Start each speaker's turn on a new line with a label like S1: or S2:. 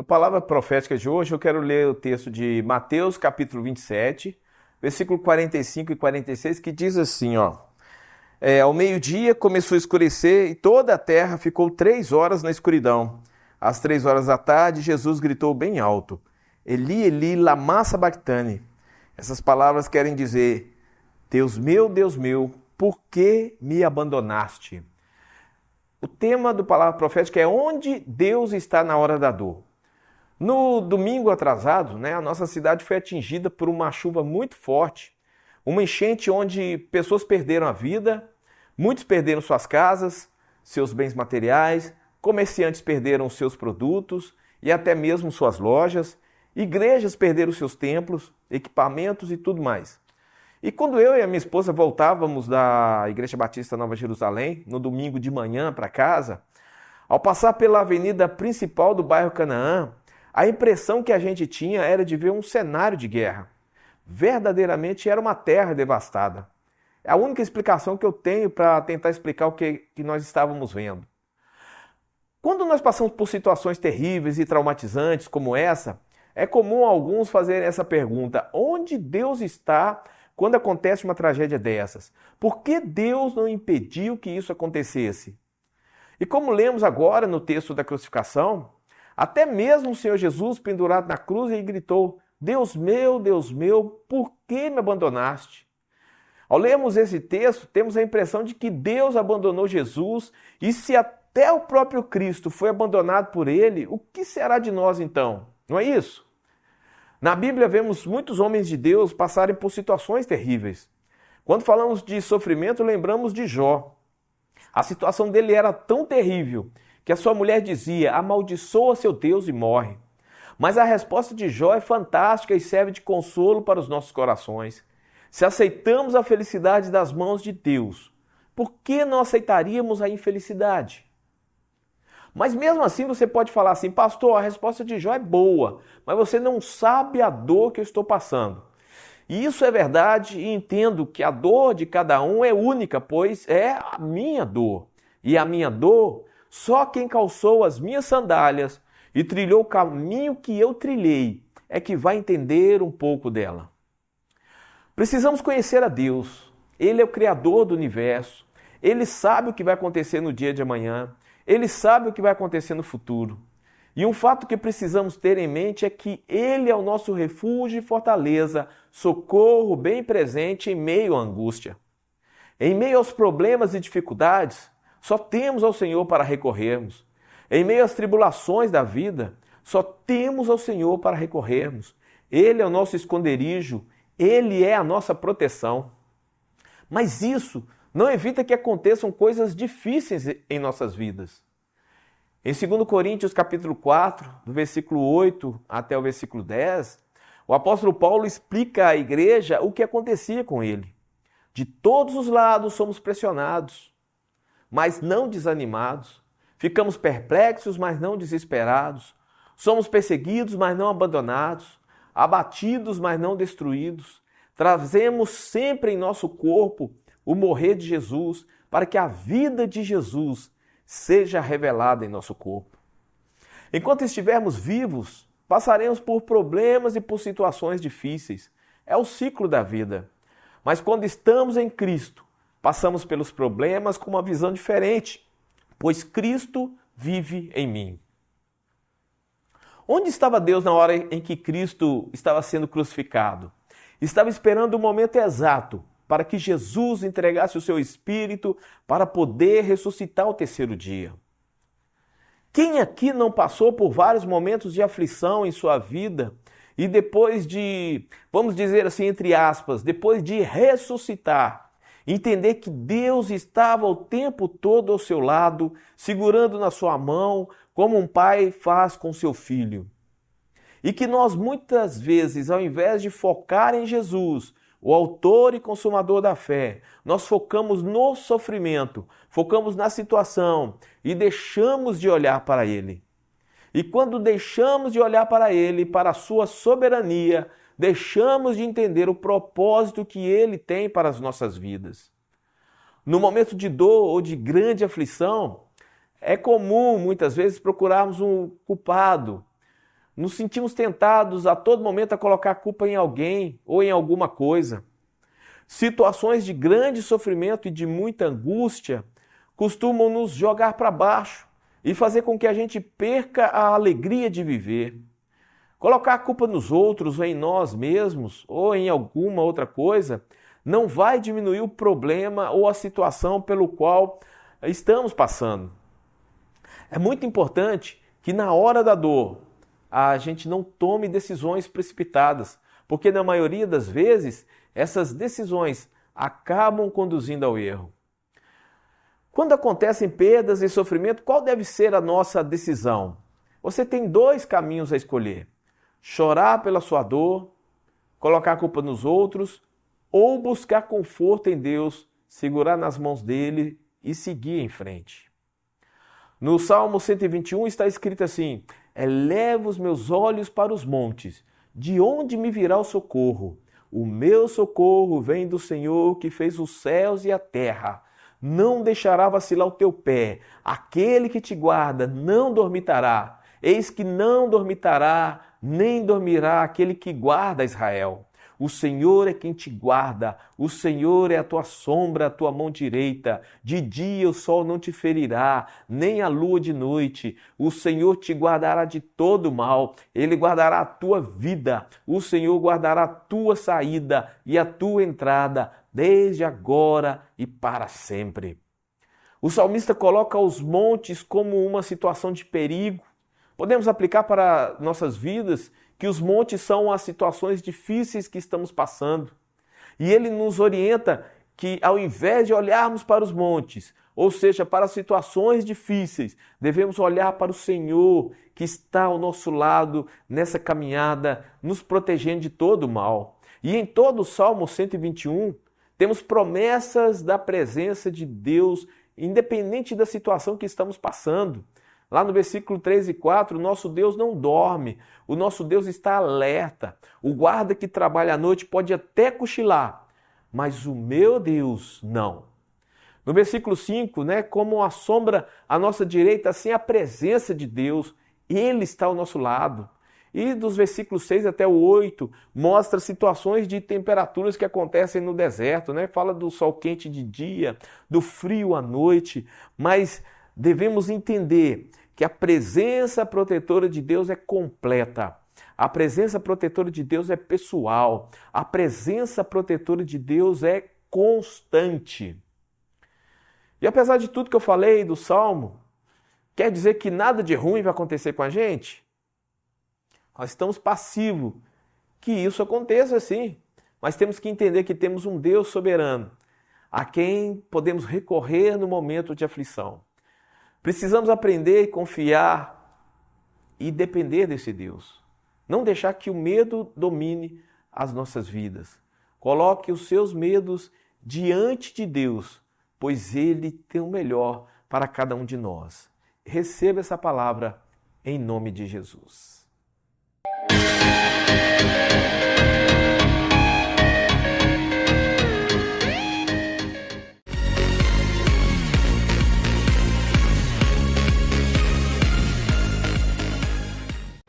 S1: Palavra Profética de hoje, eu quero ler o texto de Mateus, capítulo 27, versículo 45 e 46, que diz assim, ao meio-dia começou a escurecer e toda a terra ficou 3 horas na escuridão. Às 3 horas da tarde, Jesus gritou bem alto, Eli, Eli, lama sabachthani. Essas palavras querem dizer, Deus meu, por que me abandonaste? O tema do Palavra Profética é onde Deus está na hora da dor. No domingo atrasado, a nossa cidade foi atingida por uma chuva muito forte, uma enchente onde pessoas perderam a vida, muitos perderam suas casas, seus bens materiais, comerciantes perderam seus produtos e até mesmo suas lojas, igrejas perderam seus templos, equipamentos e tudo mais. E quando eu e a minha esposa voltávamos da Igreja Batista Nova Jerusalém, no domingo de manhã para casa, ao passar pela avenida principal do bairro Canaã, a impressão que a gente tinha era de ver um cenário de guerra. Verdadeiramente era uma terra devastada. É a única explicação que eu tenho para tentar explicar o que nós estávamos vendo. Quando nós passamos por situações terríveis e traumatizantes como essa, é comum alguns fazerem essa pergunta: onde Deus está quando acontece uma tragédia dessas? Por que Deus não impediu que isso acontecesse? E como lemos agora no texto da crucificação, até mesmo o Senhor Jesus pendurado na cruz, ele gritou, Deus meu, por que me abandonaste? Ao lermos esse texto, temos a impressão de que Deus abandonou Jesus, e se até o próprio Cristo foi abandonado por ele, o que será de nós então? Não é isso? Na Bíblia vemos muitos homens de Deus passarem por situações terríveis. Quando falamos de sofrimento, lembramos de Jó. A situação dele era tão terrível que a sua mulher dizia, amaldiçoa seu Deus e morre. Mas a resposta de Jó é fantástica e serve de consolo para os nossos corações. Se aceitamos a felicidade das mãos de Deus, por que não aceitaríamos a infelicidade? Mas mesmo assim você pode falar assim, pastor, a resposta de Jó é boa, mas você não sabe a dor que eu estou passando. E isso é verdade e entendo que a dor de cada um é única, pois é a minha dor. E a minha dor, só quem calçou as minhas sandálias e trilhou o caminho que eu trilhei é que vai entender um pouco dela. Precisamos conhecer a Deus. Ele é o Criador do universo. Ele sabe o que vai acontecer no dia de amanhã. Ele sabe o que vai acontecer no futuro. E um fato que precisamos ter em mente é que Ele é o nosso refúgio e fortaleza, socorro bem presente em meio à angústia. Em meio aos problemas e dificuldades, só temos ao Senhor para recorrermos. Em meio às tribulações da vida, só temos ao Senhor para recorrermos. Ele é o nosso esconderijo, Ele é a nossa proteção. Mas isso não evita que aconteçam coisas difíceis em nossas vidas. Em 2 Coríntios capítulo 4, do versículo 8 até o versículo 10, o apóstolo Paulo explica à igreja o que acontecia com ele. De todos os lados somos pressionados, mas não desanimados. Ficamos perplexos, mas não desesperados. Somos perseguidos, mas não abandonados. Abatidos, mas não destruídos. Trazemos sempre em nosso corpo o morrer de Jesus, para que a vida de Jesus seja revelada em nosso corpo. Enquanto estivermos vivos, passaremos por problemas e por situações difíceis. É o ciclo da vida. Mas quando estamos em Cristo, passamos pelos problemas com uma visão diferente, pois Cristo vive em mim. Onde estava Deus na hora em que Cristo estava sendo crucificado? Estava esperando o momento exato para que Jesus entregasse o seu Espírito para poder ressuscitar ao terceiro dia. Quem aqui não passou por vários momentos de aflição em sua vida e depois de, vamos dizer assim, entre aspas, depois de ressuscitar, entender que Deus estava o tempo todo ao seu lado, segurando na sua mão, como um pai faz com seu filho. E que nós muitas vezes, ao invés de focar em Jesus, o autor e consumador da fé, nós focamos no sofrimento, focamos na situação e deixamos de olhar para Ele. E quando deixamos de olhar para Ele, para a sua soberania, deixamos de entender o propósito que Ele tem para as nossas vidas. No momento de dor ou de grande aflição, é comum muitas vezes procurarmos um culpado, nos sentimos tentados a todo momento a colocar a culpa em alguém ou em alguma coisa. Situações de grande sofrimento e de muita angústia costumam nos jogar para baixo e fazer com que a gente perca a alegria de viver. Colocar a culpa nos outros ou em nós mesmos ou em alguma outra coisa não vai diminuir o problema ou a situação pelo qual estamos passando. É muito importante que na hora da dor a gente não tome decisões precipitadas, porque na maioria das vezes essas decisões acabam conduzindo ao erro. Quando acontecem perdas e sofrimento, qual deve ser a nossa decisão? Você tem dois caminhos a escolher: chorar pela sua dor, colocar a culpa nos outros, ou buscar conforto em Deus, segurar nas mãos dele e seguir em frente. No Salmo 121 está escrito assim: eleva os meus olhos para os montes, de onde me virá o socorro? O meu socorro vem do Senhor que fez os céus e a terra. Não deixará vacilar o teu pé, aquele que te guarda não dormitará. Eis que não dormitará, nem dormirá aquele que guarda Israel. O Senhor é quem te guarda, o Senhor é a tua sombra, a tua mão direita. De dia o sol não te ferirá, nem a lua de noite. O Senhor te guardará de todo mal, Ele guardará a tua vida. O Senhor guardará a tua saída e a tua entrada, desde agora e para sempre. O salmista coloca os montes como uma situação de perigo. Podemos aplicar para nossas vidas que os montes são as situações difíceis que estamos passando. E ele nos orienta que ao invés de olharmos para os montes, ou seja, para as situações difíceis, devemos olhar para o Senhor que está ao nosso lado nessa caminhada, nos protegendo de todo o mal. E em todo o Salmo 121, temos promessas da presença de Deus, independente da situação que estamos passando. Lá no versículo 3 e 4, o nosso Deus não dorme, o nosso Deus está alerta. O guarda que trabalha à noite pode até cochilar, mas o meu Deus não. No versículo 5, como a sombra à nossa direita, assim a presença de Deus, Ele está ao nosso lado. E dos versículos 6 até o 8, mostra situações de temperaturas que acontecem no deserto, Fala do sol quente de dia, do frio à noite, mas devemos entender que a presença protetora de Deus é completa. A presença protetora de Deus é pessoal. A presença protetora de Deus é constante. E apesar de tudo que eu falei do Salmo, quer dizer que nada de ruim vai acontecer com a gente? Nós estamos passivos que isso aconteça sim, mas temos que entender que temos um Deus soberano, a quem podemos recorrer no momento de aflição. Precisamos aprender e confiar e depender desse Deus. Não deixar que o medo domine as nossas vidas. Coloque os seus medos diante de Deus, pois Ele tem o melhor para cada um de nós. Receba essa palavra em nome de Jesus.